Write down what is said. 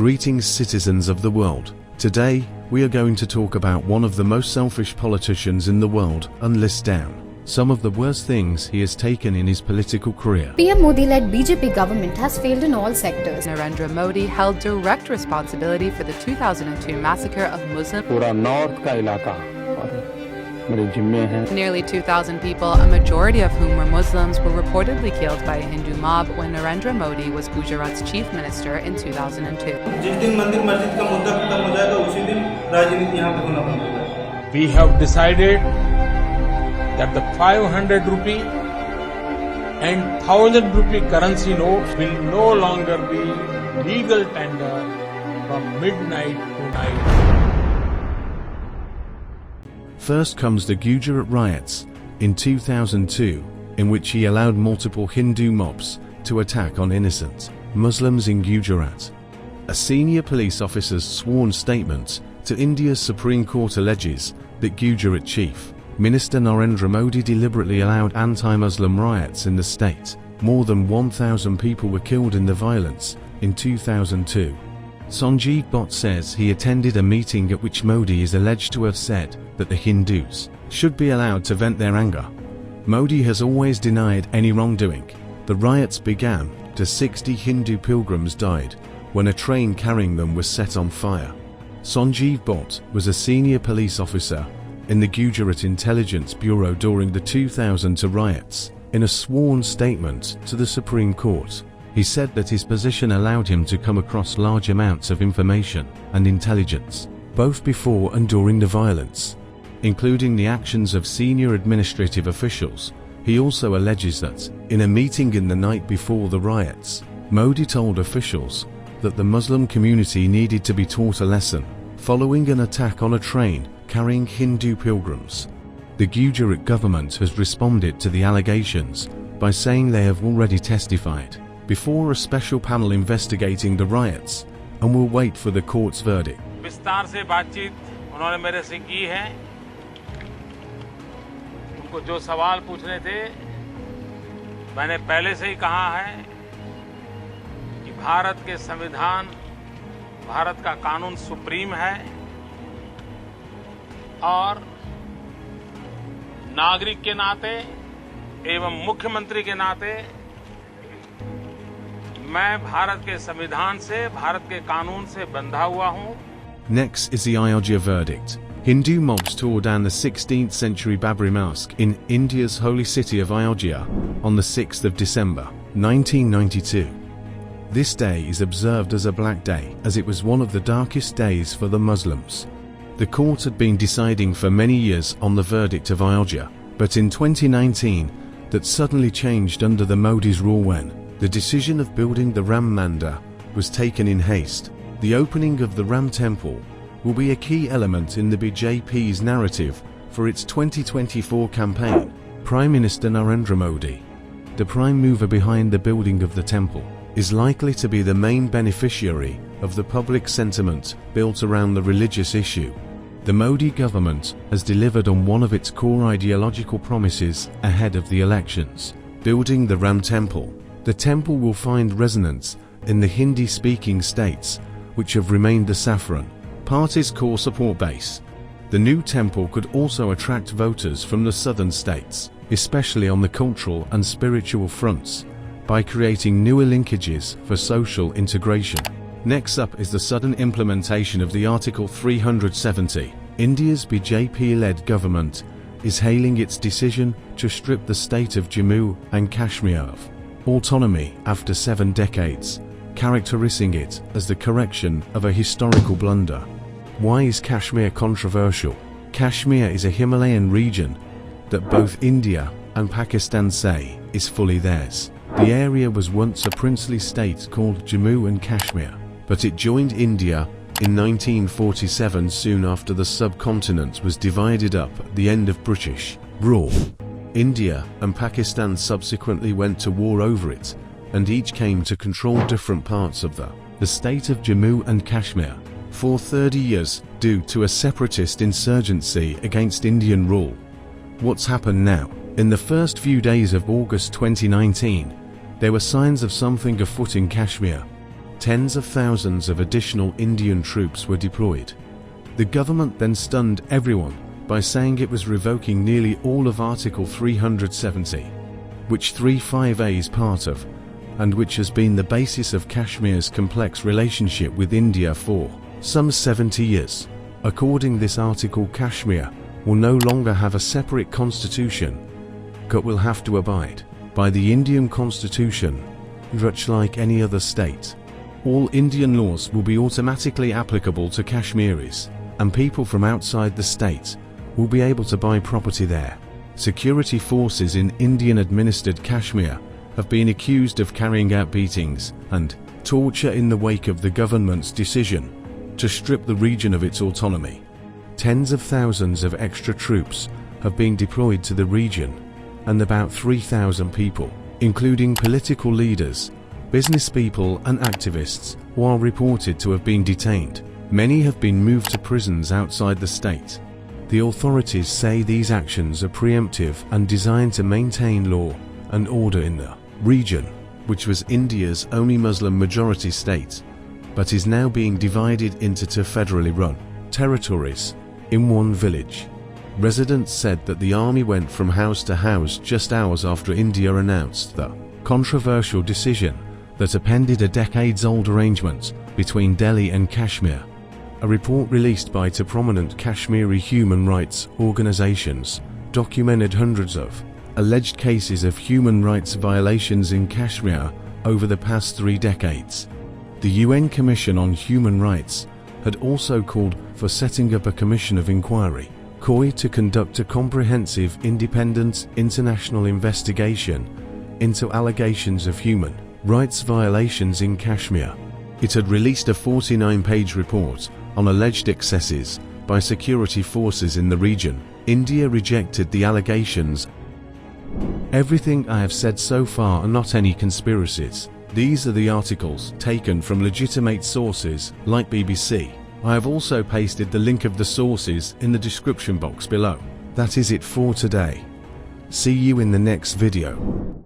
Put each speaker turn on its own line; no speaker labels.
Greetings, citizens of the world. Today, we are going to talk about one of the most selfish politicians in the world and list down some of the worst things he has taken in his political career.
PM Modi-led BJP government has failed in all sectors.
Narendra Modi held direct responsibility for the 2002 massacre of Muslims.
पूरा north का इलाका मेरे जिम्मे है.
Nearly 2,000 people, a majority of whom were Muslims, were reportedly killed by a Hindu mob when Narendra Modi was Gujarat's chief minister in 2002.
जिस दिन मंदिर मस्जिद का मुद्दा खत्म हो जाएगा उसी दिन राजनीति यहाँ पे होना बंद हो जाएगा.
We have decided that the 500 rupee and 1000 rupee currency notes will no longer be legal tender from midnight to night.
First comes the Gujarat riots in 2002, in which he allowed multiple Hindu mobs to attack on innocent Muslims in Gujarat. A senior police officer's sworn statement to India's Supreme Court alleges that Gujarat Chief Minister Narendra Modi deliberately allowed anti-Muslim riots in the state. More than 1,000 people were killed in the violence in 2002. Sanjeev Bhatt says he attended a meeting at which Modi is alleged to have said that the Hindus should be allowed to vent their anger. Modi has always denied any wrongdoing. The riots began after 60 Hindu pilgrims died when a train carrying them was set on fire. Sanjeev Bhatt was a senior police officer in the Gujarat Intelligence Bureau during the 2002 riots. In a sworn statement to the Supreme Court, he said that his position allowed him to come across large amounts of information and intelligence, both before and during the violence, including the actions of senior administrative officials. He also alleges that, in a meeting in the night before the riots, Modi told officials that the Muslim community needed to be taught a lesson following an attack on a train carrying Hindu pilgrims. The Gujarat government has responded to the allegations by saying they have already testified before a special panel investigating the riots and will wait for the court's verdict.
विस्तार से बातचीत उन्होंने मेरे से की है. उनको जो सवाल पूछने थे मैंने पहले से ही कहा है कि भारत के संविधान, भारत का कानून सुप्रीम है और नागरिक के नाते एवं मुख्यमंत्री के नाते मैं भारत के संविधान से, भारत के कानून से बंधा हुआ हूं.
Next is the Ayodhya verdict. Hindu mobs tore down the 16th century Babri Mosque in India's holy city of Ayodhya on the 6th of December, 1992. This day is observed as a black day, as it was one of the darkest days for the Muslims. The court had been deciding for many years on the verdict of Ayodhya, but in 2019, that suddenly changed under the Modi's rule when the decision of building the Ram Mandir was taken in haste. The opening of the Ram Temple will be a key element in the BJP's narrative for its 2024 campaign. Prime Minister Narendra Modi, the prime mover behind the building of the temple, is likely to be the main beneficiary of the public sentiment built around the religious issue. The Modi government has delivered on one of its core ideological promises ahead of the elections, building the Ram Temple. The temple will find resonance in the Hindi-speaking states, which have remained the Saffron Party's core support base. The new temple could also attract voters from the southern states, especially on the cultural and spiritual fronts, by creating newer linkages for social integration. Next up is the sudden implementation of the Article 370. India's BJP-led government is hailing its decision to strip the state of Jammu and Kashmir of autonomy after 7 decades, characterizing it as the correction of a historical blunder. Why is Kashmir controversial? Kashmir is a Himalayan region that both India and Pakistan say is fully theirs. The area was once a princely state called Jammu and Kashmir, but it joined India in 1947 soon after the subcontinent was divided up at the end of British rule. India and Pakistan subsequently went to war over it, and each came to control different parts of the state of Jammu and Kashmir for 30 years due to a separatist insurgency against Indian rule. What's happened now? In the first few days of August 2019, there were signs of something afoot in Kashmir. Tens of thousands of additional Indian troops were deployed. The government then stunned everyone by saying it was revoking nearly all of Article 370, which 35A is part of, and which has been the basis of Kashmir's complex relationship with India for some 70 years. According to this article, Kashmir will no longer have a separate constitution, but will have to abide by the Indian constitution, much like any other state. All Indian laws will be automatically applicable to Kashmiris, and people from outside the state will be able to buy property there. Security forces in Indian-administered Kashmir have been accused of carrying out beatings and torture in the wake of the government's decision to strip the region of its autonomy. Tens of thousands of extra troops have been deployed to the region, and about 3,000 people, including political leaders, business people and activists, are reported to have been detained. Many have been moved to prisons outside the state. The authorities say these actions are preemptive and designed to maintain law and order in the region, which was India's only Muslim majority state, but is now being divided into two federally run territories in one village. Residents said that the army went from house to house just hours after India announced the controversial decision that appended a decades-old arrangement between Delhi and Kashmir. A report released by two prominent Kashmiri human rights organizations documented hundreds of alleged cases of human rights violations in Kashmir over the past 3 decades. The UN Commission on Human Rights had also called for setting up a commission of inquiry, COI, to conduct a comprehensive, independent international investigation into allegations of human rights violations in Kashmir. It had released a 49-page report on alleged excesses by security forces in the region. India rejected the allegations. Everything I have said so far are not any conspiracies. These are the articles taken from legitimate sources like BBC. I have also pasted the link of the sources in the description box below. That is it for today. See you in the next video.